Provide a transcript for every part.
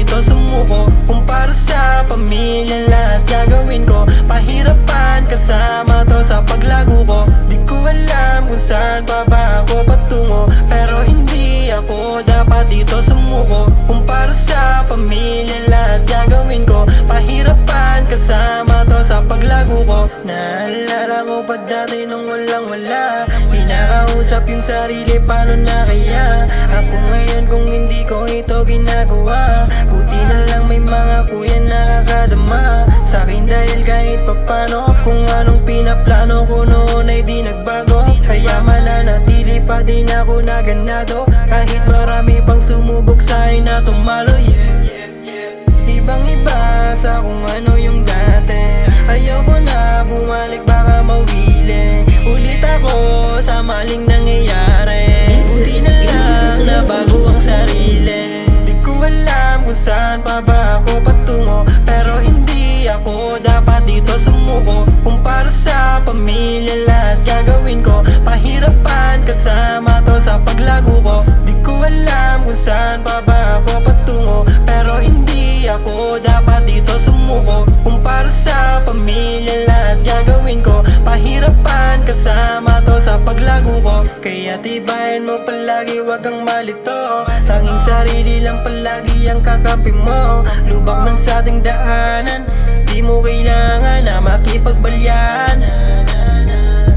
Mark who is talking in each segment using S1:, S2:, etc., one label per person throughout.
S1: dito sumuko. Kung para sa pamilya lahat gagawin ko. Pahirapan kasama to sa paglago ko. Di ko alam kung saan pa ba ako patungo, pero hindi ako dapat dito sumuko. Kung para sa pamilya lahat gagawin ko. Pahirapan kasama to sa paglago ko. Naalala ko pa dati nung walang wala, pinakausap yung sarili, paano na kaya ako ngayon kung hindi ko ito ginagawa. Buti na lang may mga kuya nakakadama sa'kin dahil kahit papano kung anong pinaplano ko noon ay di nagbago. Kaya mananatili pa din ako na ganado kahit marami pang sumubok sa'kin na tumalo. Ibang iba sa kung ano yung dati. Ayoko na bumalik baka mawili ulit ako sa maling nangyayari. Buti na lang na bago ang sarili. Di ko alam kung saan pa ba ako patungo, pero hindi ako dapat dito sumuko. Kung para sa pamilya lahat gagawin ko. Pahirapan kasama to sa paglago ko. Di ko alam kung saan pa ba ako patungo, pero hindi ako dapat dito sumuko. Kung para sa pamilya lahat gagawin ko. Pahirapan kasama to sa paglago ko. Kaya tibayan mo palagi, wag kang malito. Tanging sarili lang palagi ang kakampi mo. Lubak ng sa ating daanan, di mo kailangan na makipagbalyan.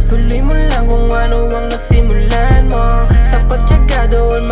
S1: Tuloy mo lang kung ano ang nasimulan mo. Sa pagtyaga doon